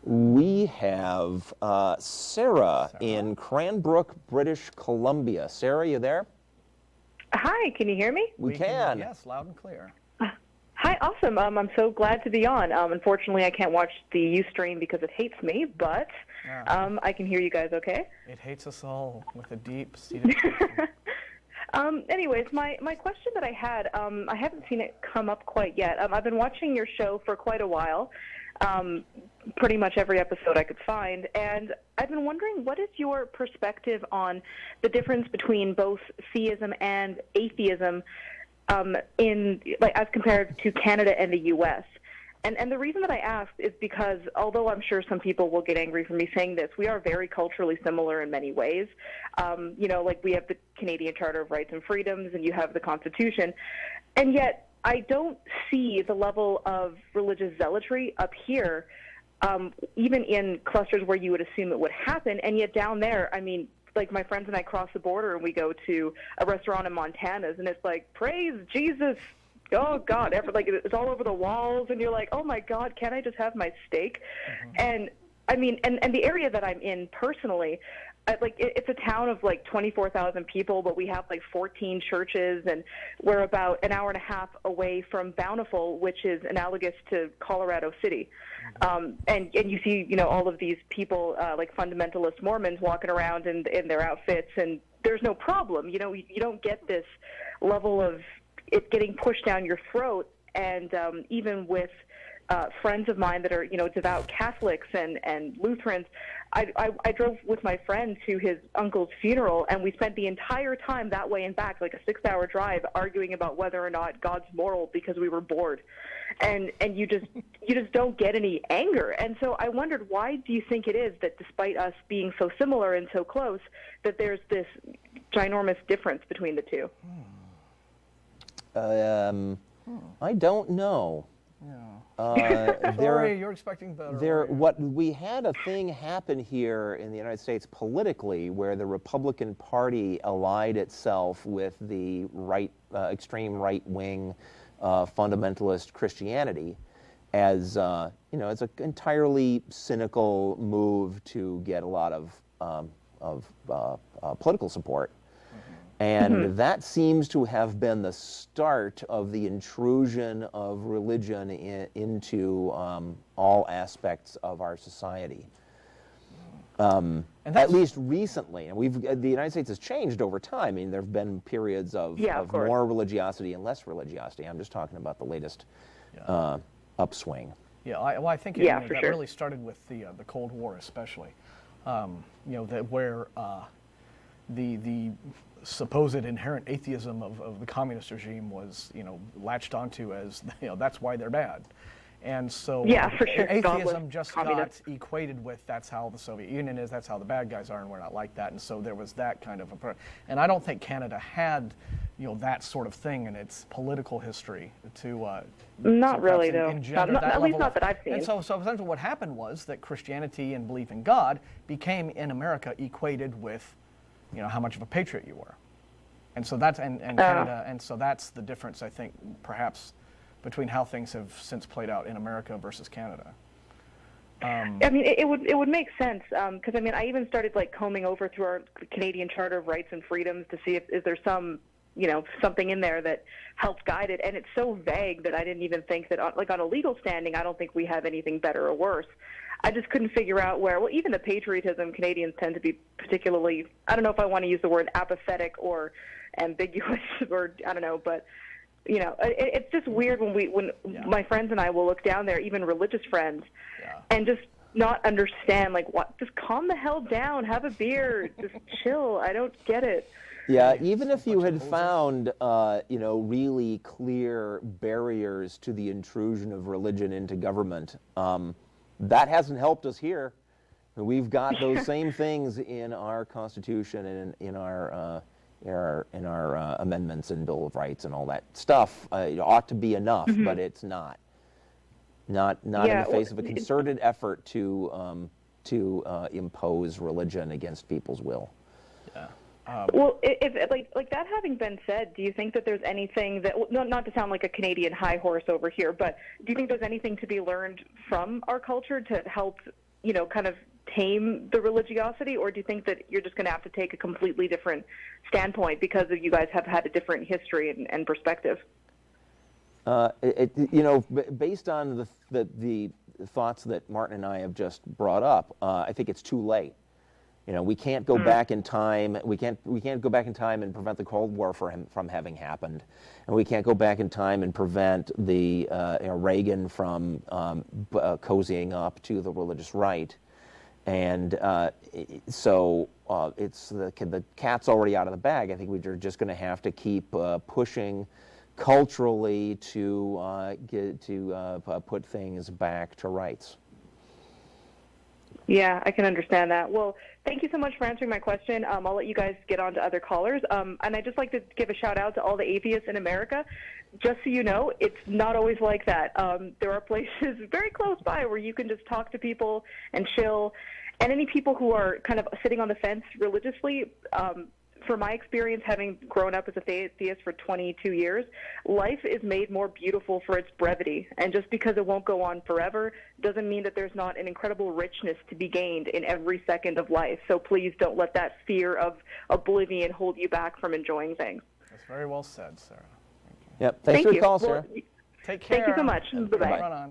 We have Sarah in Cranbrook, British Columbia. Sarah, you there? Hi, can you hear me? We can. Yes, loud and clear. Hi, awesome. I'm so glad to be on. Unfortunately, I can't watch the Ustream because it hates me, but I can hear you guys okay. It hates us all with a deep-seated Anyways, my question that I had, I haven't seen it come up quite yet. I've been watching your show for quite a while, pretty much every episode I could find, and I've been wondering, what is your perspective on the difference between both theism and atheism as compared to Canada and the U.S.? And the reason that I asked is because, although I'm sure some people will get angry for me saying this, we are very culturally similar in many ways. Like we have the Canadian Charter of Rights and Freedoms, and you have the Constitution. And yet, I don't see the level of religious zealotry up here, even in clusters where you would assume it would happen. And yet down there, I mean, like my friends and I cross the border and we go to a restaurant in Montana's, and it's like, praise Jesus. Oh God! It's all over the walls, and you're like, oh my God, can't I just have my steak? Mm-hmm. And I mean, and the area that I'm in personally, it's a town of like 24,000 people, but we have like 14 churches, and we're about an hour and a half away from Bountiful, which is analogous to Colorado City. Mm-hmm. And you see, all of these people like fundamentalist Mormons walking around in their outfits, and there's no problem. You don't get this level of it getting pushed down your throat. And even with friends of mine that are, devout Catholics and Lutherans, I drove with my friend to his uncle's funeral, and we spent the entire time that way and back, like a 6-hour drive, arguing about whether or not God's moral because we were bored. And you just don't get any anger. And so I wondered, why do you think it is that despite us being so similar and so close, that there's this ginormous difference between the two? I don't know. Yeah. Sorry, you're expecting better. We had a thing happen here in the United States politically where the Republican Party allied itself with the extreme right-wing fundamentalist Christianity as it's an entirely cynical move to get a lot of political support. And that seems to have been the start of the intrusion of religion into all aspects of our society. At least recently. And the United States has changed over time. I mean, there have been periods of more religiosity and less religiosity. I'm just talking about the latest upswing. Yeah, I think that really started with the Cold War, especially. Where the supposed inherent atheism of the communist regime was, latched onto as, that's why they're bad. And so atheism just got equated with that's how the Soviet Union is, that's how the bad guys are, and we're not like that. And so there was that kind of and I don't think Canada had, that sort of thing in its political history not really, though. At least not that I've seen. And so essentially what happened was that Christianity and belief in God became, in America, equated with how much of a patriot you were. And so that's Canada, and so that's the difference, I think, perhaps between how things have since played out in America versus Canada. I mean, it would make sense, because I even started combing over through our Canadian Charter of Rights and Freedoms to see if there's some something in there that helps guide it, and it's so vague that I didn't even think that on a legal standing, I don't think we have anything better or worse. I just couldn't figure out even the patriotism, Canadians tend to be particularly, I don't know if I want to use the word apathetic or ambiguous, or I don't know, but, it's just weird when my friends and I will look down there, even religious friends, and just not understand, just calm the hell down, have a beer, just chill, I don't get it. Yeah, even if you had found, really clear barriers to the intrusion of religion into government, that hasn't helped us here. We've got those same things in our Constitution and in our amendments and Bill of Rights and all that stuff. It ought to be enough, but it's not. Not in the face of a concerted effort to impose religion against people's will. Yeah. If that having been said, do you think that there's anything that, not to sound like a Canadian high horse over here, but do you think there's anything to be learned from our culture to help kind of tame the religiosity, or do you think that you're just going to have to take a completely different standpoint because of you guys have had a different history and perspective? Based on the thoughts that Martin and I have just brought up, I think it's too late. We can't go back in time. We can't go back in time and prevent the Cold War from having happened, and we can't go back in time and prevent the Reagan from cozying up to the religious right. And so it's the cat's already out of the bag. I think we're just going to have to keep pushing culturally to put things back to rights. Yeah, I can understand that. Well, thank you so much for answering my question. I'll let you guys get on to other callers. And I'd just like to give a shout out to all the atheists in America. Just so you know, it's not always like that. There are places very close by where you can just talk to people and chill. And any people who are kind of sitting on the fence religiously, from my experience, having grown up as a theist for 22 years, life is made more beautiful for its brevity. And just because it won't go on forever doesn't mean that there's not an incredible richness to be gained in every second of life. So please don't let that fear of oblivion hold you back from enjoing things. That's very well said, Sarah. Yep. Thanks for the call, Sarah. Take care. Thank you so much. Bye-bye.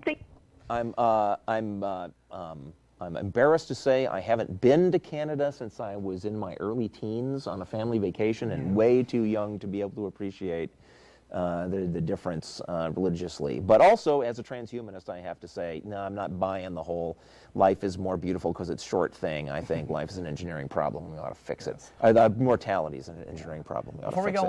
I'm embarrassed to say I haven't been to Canada since I was in my early teens on a family vacation and way too young to be able to appreciate the difference religiously. But also, as a transhumanist, I have to say, no, I'm not buying the whole life is more beautiful because it's short thing. I think life is an engineering problem. We ought to fix it. Mortality is an engineering problem. We ought to fix it.